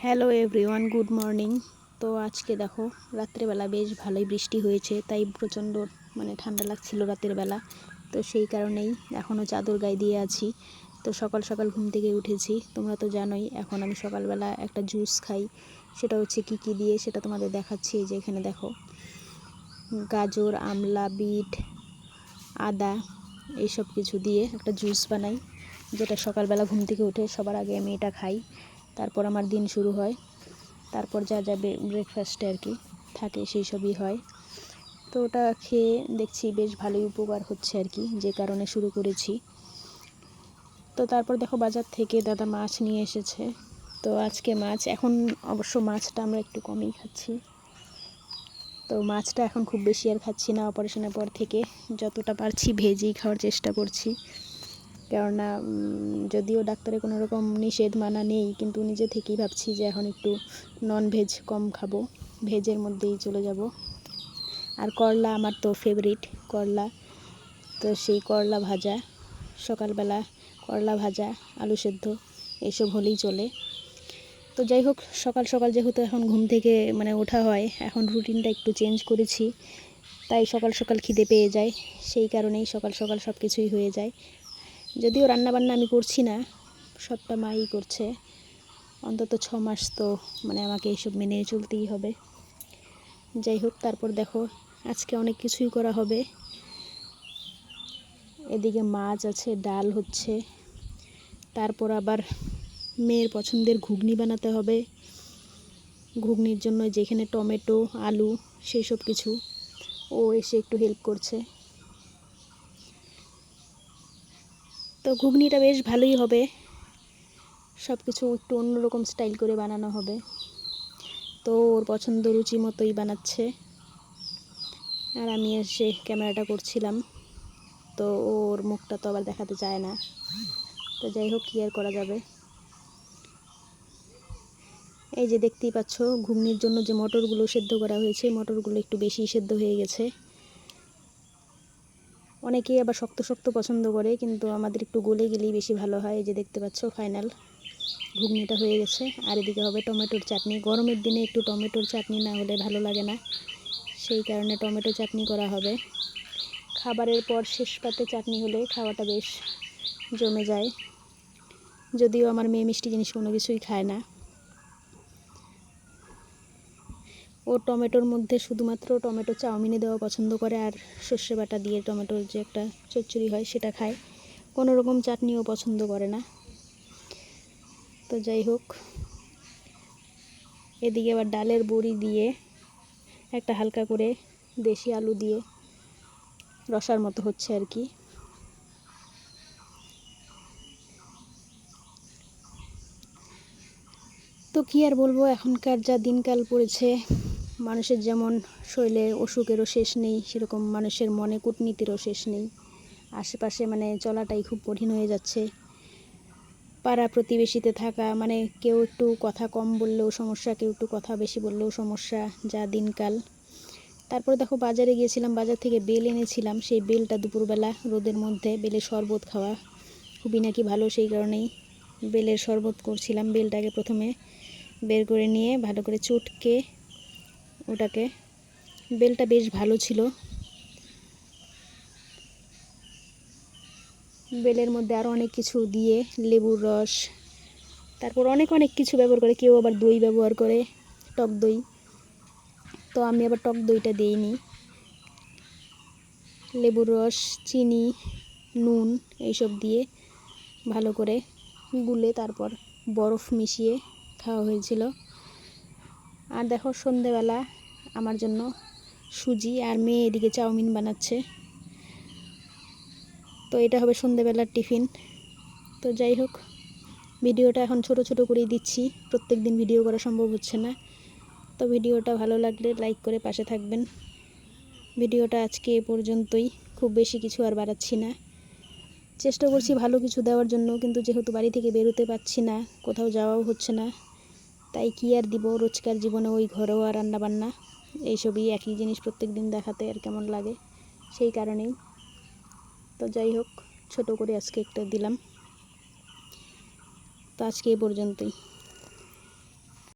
Hello everyone, good morning. তো আজকে দেখো রাত্রেবেলা বেশ ভালোই বৃষ্টি হয়েছে, তাই প্রচণ্ড ঠান্ডা লাগছিল রাতের বেলা। তো সেই কারণেই এখনও চাদর গায়ে দিয়ে আছি। তো সকাল সকাল ঘুম থেকে উঠেছি। তোমরা তো জানোই এখন আমি সকালবেলা একটা জুস খাই। সেটা হচ্ছে কি দিয়ে সেটা তোমাদের দেখাচ্ছি। যে এখানে দেখো গাজর, আমলা, বিট, আদা এইসব কিছু দিয়ে একটা জুস বানাই, যেটা সকালবেলা ঘুম থেকে উঠে সবার আগে আমি এটা খাই। তারপর আমার দিন শুরু হয়। তারপর যা যা ব্রেকফাস্টে আর কি থাকে সেই সবই হয়। তো ওটা খেয়ে দেখছি বেশ ভালোই উপকার হচ্ছে আর কি, যে কারণে শুরু করেছি। তো তারপর দেখো বাজার থেকে দাদা মাছ নিয়ে এসেছে। তো আজকে মাছ, এখন অবশ্য মাছটা আমরা একটু কমই খাচ্ছি। তো মাছটা এখন খুব বেশি আর খাচ্ছি না। অপারেশনের পর থেকে যতটা পারছি ভেজেই খাওয়ার চেষ্টা করছি। কেননা যদিও ডাক্তারের কোনো রকম নিষেধ মানা নেই, কিন্তু নিজে থেকেই ভাবছি যে এখন একটু নন ভেজ কম খাবো, ভেজের মধ্যেই চলে যাব। আর করলা আমার তো ফেভারিট, করলা। তো সেই করলা ভাজা, সকালবেলা করলা ভাজা, আলু সেদ্ধ এসব হলেই চলে। তো যাই হোক, সকাল সকাল যেহেতু এখন ঘুম থেকে ওঠা হয়, এখন রুটিনটা একটু চেঞ্জ করেছি, তাই সকাল সকাল খিদে পেয়ে যায়। সেই কারণেই সকাল সকাল সব কিছুই হয়ে যায়। যদিও রান্নাবান্না আমি করছি না, সবটা মাই করছে। অন্তত 6 মাস তো আমাকে এইসব মেনে চলতেই হবে। যাই হোক, তারপর দেখো আজকে অনেক কিছুই করা হবে। এদিকে মাছ আছে, ডাল হচ্ছে, তারপর আবার মেয়ের পছন্দের ঘুগনি বানাতে হবে। ঘুগনির জন্য যেখানে টমেটো, আলু সেই সব কিছু ও এসে একটু হেল্প করছে। তো ঘুগনিটা বেশ ভালোই হবে, সব কিছু একটু অন্যরকম স্টাইল করে বানানো হবে। তো ওর পছন্দ রুচি মতোই বানাচ্ছে, আর আমি এসে ক্যামেরাটা করছিলাম। তো ওর মুখটা তো আবার দেখাতে চায় না। তো যাই হোক, কি আর করা যাবে। এই যে দেখতেই পাচ্ছ, ঘুগনির জন্য যে মটরগুলো সেদ্ধ করা হয়েছে, মটরগুলো একটু বেশি সেদ্ধ হয়ে গেছে। অনেকেই আবার শক্ত শক্ত পছন্দ করে, কিন্তু আমাদের একটু গলে গেলেই বেশি ভালো হয়। এই যে দেখতে পাচ্ছ ফাইনাল ঘুগনিটা হয়ে গেছে। আর এদিকে হবে টমেটোর চাটনি। গরমের দিনে একটু টমেটোর চাটনি না হলে ভালো লাগে না, সেই কারণে টমেটো চাটনি করা হবে। খাবারের পর শেষ পাতে চাটনি হলে খাওয়াটা বেশ জমে যায়। যদিও আমার মেয়ে মিষ্টি জিনিস কোনো কিছুই খায় না। ও টমেটোর মধ্যে শুধুমাত্র টমেটো চাউমিনে দেওয়া পছন্দ করে, আর সর্ষে বাটা দিয়ে টমেটোর যে একটা চচ্চড়ি হয় সেটা খায়। কোনো রকম চাটনিও পছন্দ করে না। তো যাই হোক, এদিকে আবার ডালের বড়ি দিয়ে একটা হালকা করে দেশি আলু দিয়ে রসার মতো হচ্ছে আর কি। তো কী আর বলবো, এখনকার যা দিনকাল পড়েছে, মানুষের যেমন শরীরে অসুখেরও শেষ নেই, সেরকম মানুষের মনে কূটনীতিরও শেষ নেই। আশেপাশে চলাটাই খুব কঠিন হয়ে যাচ্ছে। পাড়া প্রতিবেশীতে থাকা কেউ একটু কথা কম বললেও সমস্যা, কেউ একটু কথা বেশি বললেও সমস্যা, যা দিনকাল। তারপর দেখো বাজারে গিয়েছিলাম, বাজার থেকে বেল এনেছিলাম। সেই বেলটা দুপুরবেলা রোদের মধ্যে বেলের শরবত খাওয়া খুবই নাকি ভালো, সেই কারণেই বেলের শরবত করছিলাম। বেলটাকে প্রথমে বের করে নিয়ে ভালো করে চটকে ওটাকে, বেলটা বেশ ভালো ছিল। বেলের মধ্যে আরও অনেক কিছু দিয়ে, লেবুর রস, তারপর অনেক অনেক কিছু ব্যবহার করে। কেউ আবার দই ব্যবহার করে, টক দই। তো আমি আবার টক দইটা দিইনি। লেবুর রস, চিনি, নুন এইসব দিয়ে ভালো করে গুলে তারপর বরফ মিশিয়ে খাওয়া হয়েছিল। আর দেখো সন্ধেবেলা আমার জন্য সুজি, আর মেয়ে এদিকে চাউমিন বানাচ্ছে। তো এটা হবে সন্ধেবেলার টিফিন। তো যাই হোক, ভিডিওটা এখন ছোট ছোট করেই দিচ্ছি, প্রত্যেক দিন ভিডিও করা সম্ভব হচ্ছে না। তো ভিডিওটা ভালো লাগলে লাইক করে পাশে থাকবেন। ভিডিওটা আজকে এ পর্যন্তই, খুব বেশি কিছু আর বাড়াচ্ছি না। চেষ্টা করছি ভালো কিছু দেওয়ার জন্য, কিন্তু যেহেতু বাড়ি থেকে বেরোতে পারছি না, কোথাও যাওয়াও হচ্ছে না, তাই কি আর দিব। রোজকার জীবনে ওই ঘরোয়া রান্নাবান্না এইসবই, একই জিনিস প্রত্যেক দিন দেখাতে আর কেমন লাগে, সেই কারণেই। তো যাই হোক, ছোট করে আজকে একটা দিলাম। তো আজকে এ পর্যন্তই।